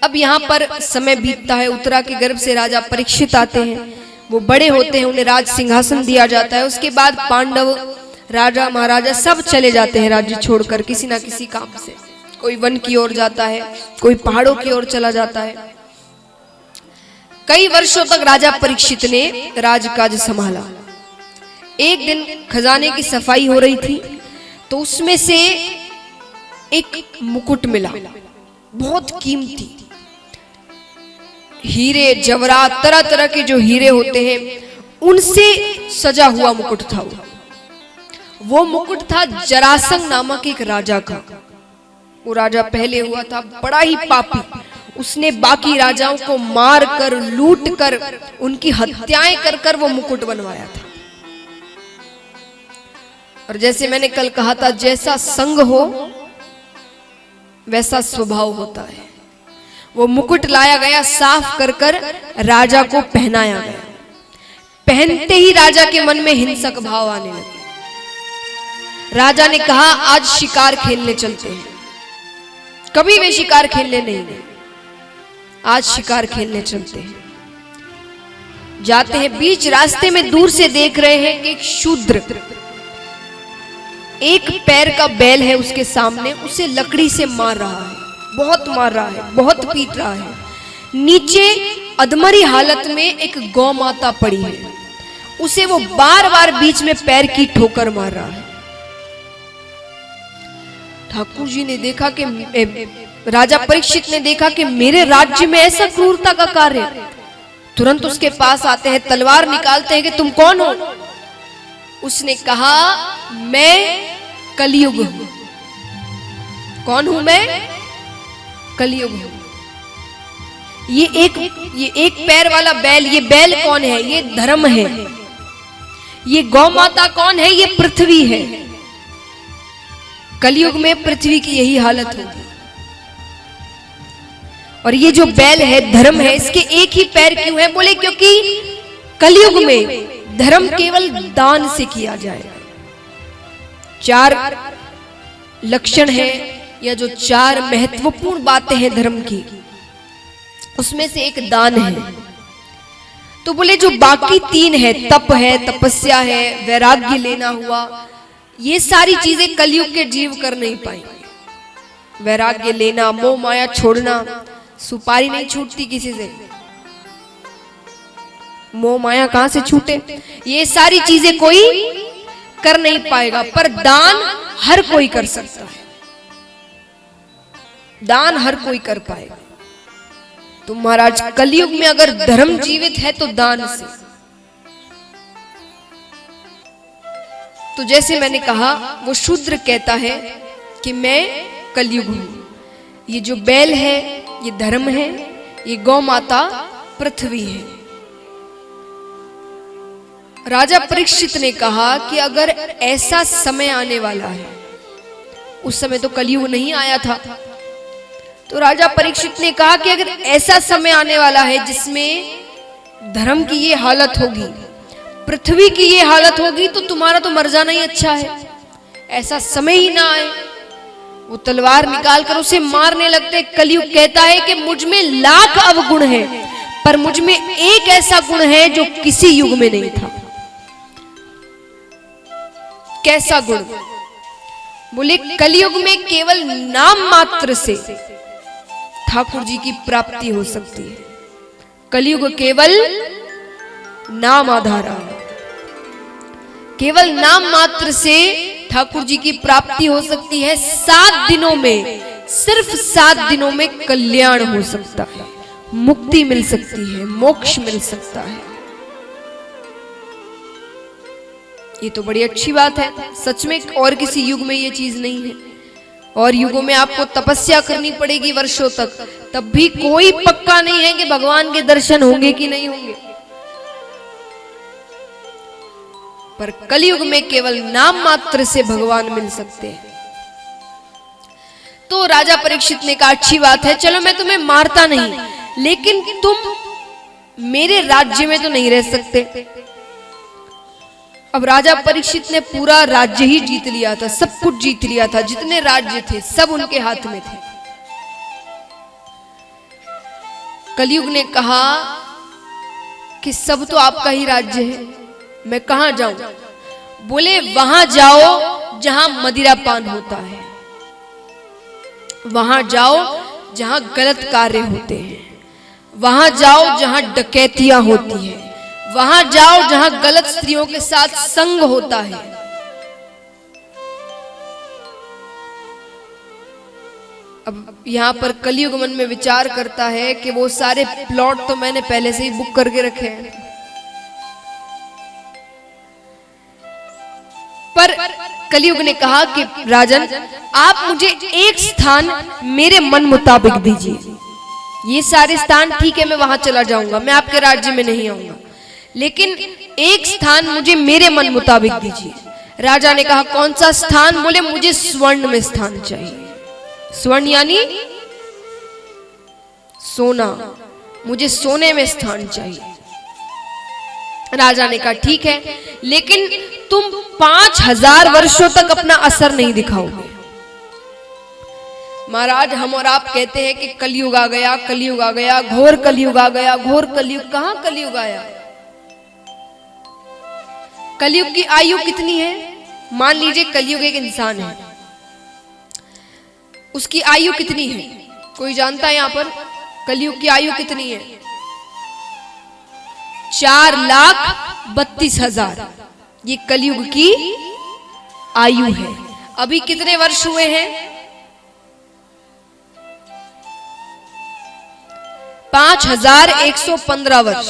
अब यहाँ पर समय बीतता है, उत्तरा के गर्भ से राजा परीक्षित आते हैं, वो बड़े होते हैं, उन्हें राज सिंहासन दिया जाता है। उसके बाद पांडव राजा महाराजा सब चले जाते हैं राज्य छोड़कर किसी ना किसी काम से। कोई वन की ओर जाता है, कोई पहाड़ों की ओर चला जाता है। कई वर्षों तक राजा परीक्षित ने राजकाज संभाला। एक दिन खजाने की सफाई हो रही थी तो उसमें से एक मुकुट मिला, बहुत कीमती हीरे जवाहरात तरह तरह के जो हीरे होते हैं उनसे सजा हुआ मुकुट था। वो मुकुट था जरासंध नामक एक राजा का। वो राजा पहले हुआ था बड़ा ही पापी, उसने बाकी राजाओं को मार कर लूट कर उनकी हत्याएं कर कर वो मुकुट बनवाया था। और जैसे मैंने कल कहा था, जैसा संग हो वैसा स्वभाव होता है। वो मुकुट लाया गया, साफ कर कर राजा को पहनाया गया। पहनते ही राजा के मन में हिंसक भाव आने लगे। राजा ने कहा आज शिकार खेलने चलते हैं। कभी वे शिकार खेलने नहीं गए, आज शिकार खेलने चलते हैं। जाते हैं, बीच रास्ते में दूर से देख रहे हैं कि एक शूद्र एक पैर का बैल है उसके सामने, उसे लकड़ी से मार रहा है, बहुत मार रहा है, बहुत पीट रहा है। नीचे अधमरी हालत में एक गौ माता पड़ी है, उसे वो बार बार बीच में पैर की ठोकर मार रहा है। ठाकुर जी ने देखा कि राजा परीक्षित ने देखा कि मेरे राज्य में ऐसा क्रूरता का कार्य। तुरंत उसके पास आते हैं, तलवार निकालते हैं कि तुम कौन हो। उसने कहा मैं कलयुग हूं। कौन हूं मैं? कलयुग हूं। ये एक पैर वाला बैल, ये बैल कौन है? ये धर्म है। ये गौ माता कौन है? ये पृथ्वी है। कलयुग में पृथ्वी की यही हालत होगी। और ये जो बैल है धर्म है, इसके एक ही पैर क्यों है? बोले क्योंकि कलयुग में धर्म केवल दान से किया जाए। 4 लक्षण है या जो 4 महत्वपूर्ण बातें हैं धर्म की, उसमें से एक दान है। तो बोले जो बाकी 3 है, तप है, तपस्या है, वैराग्य लेना हुआ, ये सारी चीजें कलयुग के जीव कर नहीं पाएंगे। वैराग्य लेना, मोह माया छोड़ना, सुपारी नहीं छूटती किसी से, मोह माया कहां से छूटे? ये सारी चीजें कोई कर नहीं पाएगा, पर दान हर कोई कर सकता है। दान हर कोई कर पाएगा। तो महाराज कलयुग में अगर धर्म जीवित है तो दान से। तो जैसे मैंने कहा, वो शूद्र कहता है कि मैं कलयुग हूं। ये जो बैल है ये धर्म है, ये गौ माता पृथ्वी है। राजा परीक्षित ने कहा कि अगर ऐसा समय आने वाला है, उस समय तो कलयुग नहीं आया था, तो राजा परीक्षित ने कहा कि अगर ऐसा समय आने वाला है जिसमें धर्म की ये हालत होगी, पृथ्वी की ये हालत होगी, तो तुम्हारा तो मर जाना ही अच्छा है। ऐसा समय ही ना आए। वो तलवार निकाल कर उसे मारने लगते। कलयुग कहता है कि मुझ में लाख अवगुण है, पर मुझ में एक ऐसा गुण है जो किसी युग में नहीं था। कैसा गुण? बोले कलयुग में केवल नाम मात्र से ठाकुर जी की प्राप्ति हो सकती है। कलयुग केवल नाम आधारा, केवल नाम मात्र से ठाकुर जी की प्राप्ति हो सकती है। 7 दिनों में, सिर्फ 7 दिनों में कल्याण हो सकता है, मुक्ति मिल सकती है, मोक्ष मिल सकता है। ये तो बड़ी अच्छी बात है सच में। और किसी युग में ये चीज नहीं है। और युगों में आपको तपस्या करनी पड़ेगी वर्षों तक, तब भी कोई पक्का नहीं है कि भगवान के दर्शन होंगे कि नहीं होंगे। पर कलयुग में केवल नाम मात्र से भगवान मिल सकते हैं। तो राजा परीक्षित ने कहा अच्छी बात है, चलो मैं तुम्हें मारता नहीं, लेकिन तुम मेरे राज्य में तो नहीं रह सकते। अब राजा परीक्षित ने पूरा राज्य ही जीत लिया था, सब कुछ जीत लिया था, जितने राज्य थे सब उनके हाथ में थे। कलयुग ने कहा कि सब तो आपका ही राज्य है, मैं कहां जाऊं? बोले वहां जाओ जहां मदिरा पान होता है, वहां जाओ जहां गलत कार्य होते हैं, वहां जाओ जहां डकैतियां होती है, वहां जाओ जहां गलत स्त्रियों के साथ संग होता है। अब यहां पर कलयुग मन में विचार करता है कि वो सारे प्लॉट तो मैंने पहले से ही बुक करके रखे हैं, पर कलयुग ने कहा कि राजन, आप मुझे एक स्थान मेरे मन मुताबिक दीजिए। ये सारे स्थान ठीक है, मैं वहां चला जाऊंगा, मैं आपके राज्य में नहीं आऊंगा, लेकिन एक स्थान मुझे मेरे मन मुताबिक दीजिए। राजा ने कहा कौन सा स्थान? बोले मुझे स्वर्ण में स्थान चाहिए। स्वर्ण यानी सोना, मुझे सोने में स्थान चाहिए। राजा ने कहा ठीक है, लेकिन तुम 5000 वर्षों तक अपना असर नहीं दिखाओगे। महाराज, हम और आप कहते हैं कि कलयुग आ गया, कलयुग आ गया, घोर कलयुग आ गया, घोर कलयुग। कहां कलयुग आया? कलयुग की आयु कितनी है? मान लीजिए कलयुग एक इंसान है, उसकी आयु कितनी है? कोई जानता है यहां पर कलयुग की आयु कितनी है? 4,32,000 ये कलयुग की आयु है। अभी कितने वर्ष हुए हैं? 5,115 वर्ष।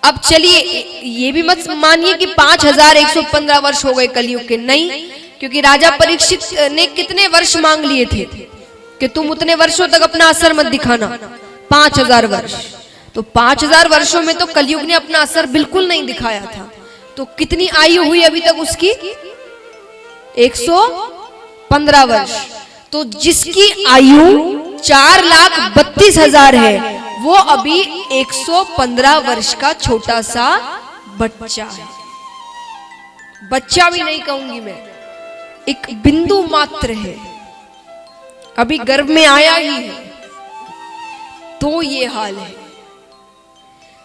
अब चलिए ये भी मत मानिए कि 5,115 वर्ष हो गए कलयुग के, नहीं, क्योंकि राजा परीक्षित ने कितने वर्ष मांग लिए थे कि तुम उतने वर्षों तक अपना असर मत दिखाना, 5,000 वर्ष। तो 5,000 वर्षों में तो कलयुग ने अपना असर बिल्कुल नहीं दिखाया था। तो कितनी आयु हुई अभी तक उसकी? 115 वर्ष। तो जिसकी आयु 4,32,000 है, वो अभी 115 वर्ष का छोटा सा बच्चा है। बच्चा भी नहीं कहूंगी मैं, एक बिंदु मात्र है, अभी गर्भ में आया ही है। तो ये हाल है।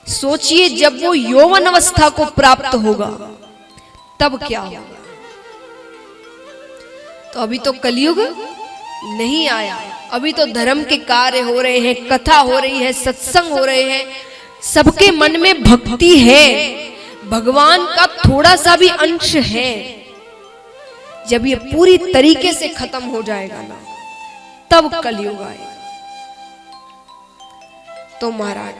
सोचिए जब वो यौवन अवस्था को प्राप्त होगा तब क्या होगा। तो अभी तो कलयुग नहीं आया, अभी तो धर्म के कार्य हो रहे हैं, कथा हो रही है, सत्संग हो रहे हैं, सबके मन में भक्ति है, भगवान का थोड़ा सा भी अंश है। जब ये पूरी तरीके से खत्म हो जाएगा ना, तब कलयुग आएगा। तो महाराज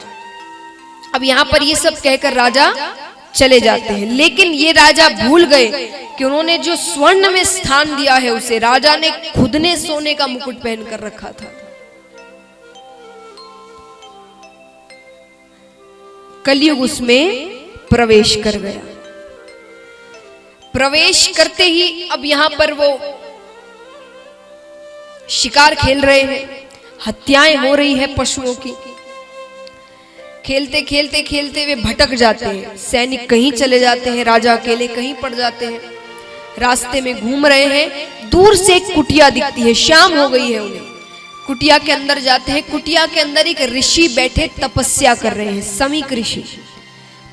अब यहां पर ये सब कहकर राजा चले जाते हैं, लेकिन ये राजा भूल गए कि उन्होंने जो स्वर्ण में स्थान दिया है उसे राजा ने खुद ने सोने का मुकुट पहन कर रखा था। कलयुग उसमें प्रवेश कर गया। प्रवेश करते ही अब यहां पर वो शिकार खेल रहे हैं, हत्याएं हो रही है पशुओं की। खेलते खेलते खेलते वे भटक जाते हैं, सैनिक कहीं चले जाते हैं, राजा अकेले कहीं पड़ जाते हैं। रास्ते में घूम रहे हैं, दूर से एक कुटिया दिखती है, शाम हो गई है उन्हें। कुटिया के अंदर जाते हैं, कुटिया के अंदर एक ऋषि बैठे तपस्या कर रहे हैं, समीक ऋषि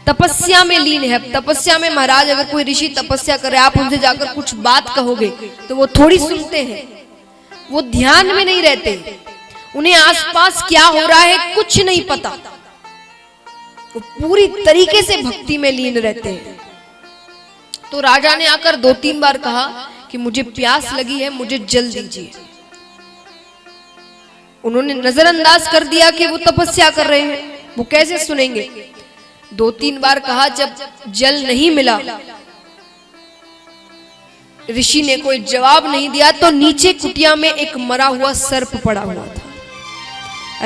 तपस्या में लीन है। अब तपस्या में महाराज अगर कोई ऋषि तपस्या कर रहे हैं, आप उनसे जाकर कुछ बात कहोगे तो वो थोड़ी सुनते हैं, वो ध्यान में नहीं रहते, उन्हें आसपास क्या हो रहा है कुछ नहीं पता, वो पूरी तरीके से भक्ति में लीन रहते हैं। तो राजा ने आकर 2-3 बार कहा कि मुझे प्यास लगी है, मुझे जल दीजिए। उन्होंने नजरअंदाज कर दिया कि वो तपस्या कर रहे हैं, वो कैसे सुनेंगे। 2-3 बार कहा, जब जल नहीं मिला, ऋषि ने कोई जवाब नहीं दिया, तो नीचे कुटिया में एक मरा हुआ सर्प पड़ा हुआ था।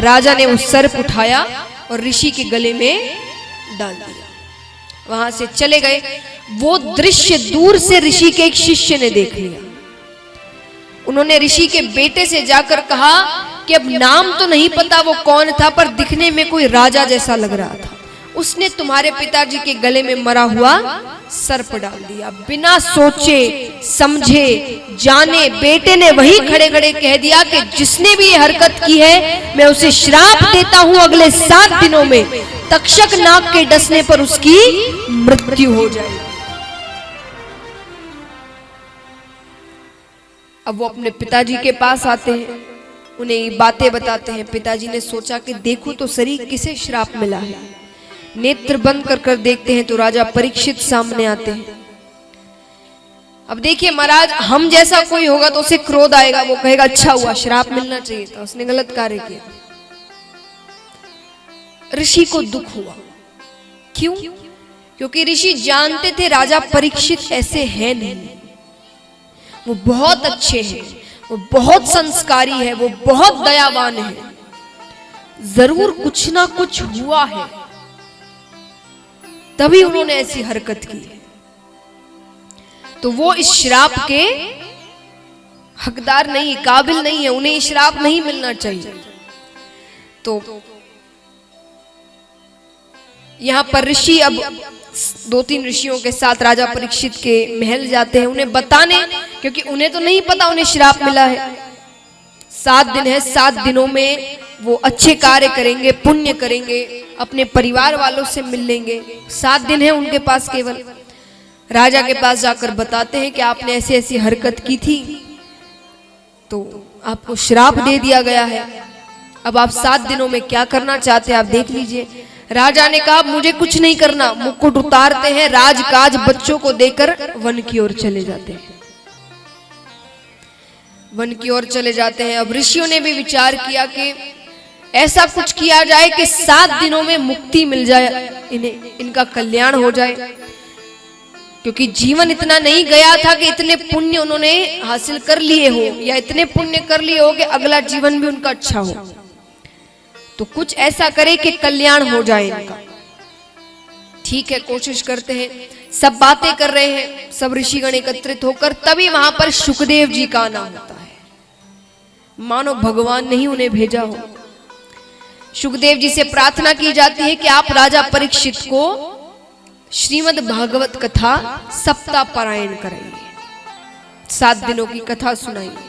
राजा ने उस सर्प उठाया और ऋषि के गले में डाल दिया, वहां से चले गए। वो दृश्य दूर से ऋषि के एक शिष्य ने देख लिया। उन्होंने ऋषि के बेटे से जाकर कहा कि अब नाम तो नहीं पता वो कौन था, पर दिखने में कोई राजा जैसा लग रहा था। उसने तुम्हारे पिताजी के गले में मरा हुआ सर्प डाल दिया। बिना सोचे समझे जाने बेटे ने वही खड़े खड़े कह दिया कि जिसने भी ये हरकत की है मैं उसे श्राप देता हूं, अगले 7 दिनों में तक्षक नाग के डसने पर उसकी मृत्यु हो जाएगी। अब वो अपने पिताजी के पास आते हैं, उन्हें ये बातें बताते हैं। पिताजी ने सोचा कि देखो तो सही किसे श्राप मिला है। नेत्र बंद कर देखते हैं तो राजा परीक्षित सामने आते हैं। अब देखिए महाराज, हम जैसा कोई होगा तो उसे क्रोध आएगा, वो कहेगा अच्छा हुआ, श्राप मिलना चाहिए था, उसने गलत कार्य किया। ऋषि को दुख हुआ। क्यों? क्योंकि ऋषि जानते थे राजा परीक्षित ऐसे हैं नहीं, वो बहुत अच्छे हैं, वो बहुत संस्कारी है, वो बहुत दयावान है, जरूर कुछ ना कुछ हुआ है तभी उन्होंने ऐसी हरकत की। तो वो इस श्राप के हकदार नहीं, काबिल नहीं है, उन्हें श्राप नहीं मिलना चाहिए। तो यहां पर ऋषि अब 2-3 ऋषियों के साथ राजा परीक्षित के महल जाते हैं उन्हें बताने, क्योंकि उन्हें तो नहीं पता उन्हें श्राप मिला है। 7 दिन है, 7 दिनों में वो अच्छे कार्य करेंगे, पुण्य करेंगे, अपने परिवार वालों से मिल लेंगे। 7 दिन है उनके पास केवल। राजा के पास जाकर बताते हैं कि आपने ऐसी ऐसी हरकत की थी तो आपको श्राप दे दिया गया है। अब आप 7 दिनों में क्या करना चाहते हैं आप देख लीजिए। राजा ने कहा मुझे कुछ नहीं करना, मुकुट उतारते हैं, राजकाज बच्चों को देकर वन की ओर चले जाते हैं। वन की ओर चले जाते हैं। अब ऋषियों ने भी विचार किया कि ऐसा कुछ किया जाए कि 7 दिनों में मुक्ति मिल जाए, इन्हें इनका कल्याण हो जाए, क्योंकि जीवन इतना नहीं गया था कि इतने पुण्य उन्होंने हासिल कर लिए हो या इतने पुण्य कर लिए हो कि अगला जीवन भी उनका अच्छा हो। तो कुछ ऐसा करे कि कल्याण हो जाए इनका। ठीक है, कोशिश करते हैं। सब बातें कर रहे हैं, सब ऋषिगण एकत्रित होकर, तभी वहां पर शुकदेव जी का आना होता है। मानो भगवान ने ही उन्हें भेजा हो। शुकदेव जी से प्रार्थना की जाती है कि आप राजा परीक्षित को श्रीमद् भागवत कथा सप्ताह पारायण कराइए, 7 दिनों की कथा सुनाइए।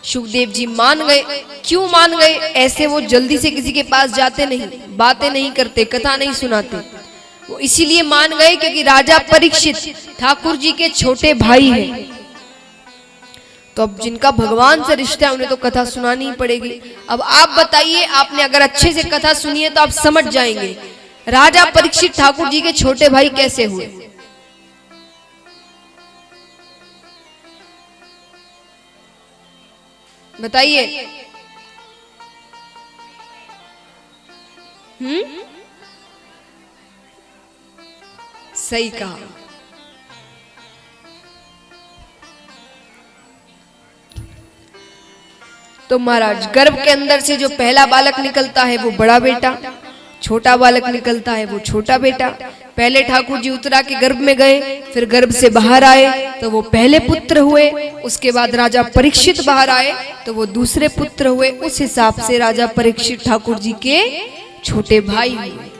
शुकदेव जी मान गए। क्यों मान गए? ऐसे वो जल्दी से किसी के पास जाते नहीं, बातें नहीं करते, कथा नहीं सुनाते। वो इसीलिए मान गए क्योंकि राजा परीक्षित ठाकुर जी के छोटे भाई हैं। तो अब जिनका भगवान से रिश्ता है उन्हें तो कथा सुनानी ही पड़ेगी। अब आप बताइए, आपने अगर अच्छे से कथा सुनी है तो आप समझ जाएंगे राजा परीक्षित ठाकुर जी के छोटे भाई कैसे हुए। बताइए। सही कहा। तो महाराज, गर्भ के अंदर से जो पहला बालक निकलता है वो बड़ा बेटा, छोटा बालक निकलता है वो छोटा बेटा। पहले ठाकुर जी उत्तरा के गर्भ में गए, फिर गर्भ से बाहर आए तो वो पहले पुत्र हुए। उसके बाद राजा परीक्षित बाहर आए तो वो दूसरे पुत्र हुए। उस हिसाब से राजा परीक्षित ठाकुर जी के छोटे भाई हुए।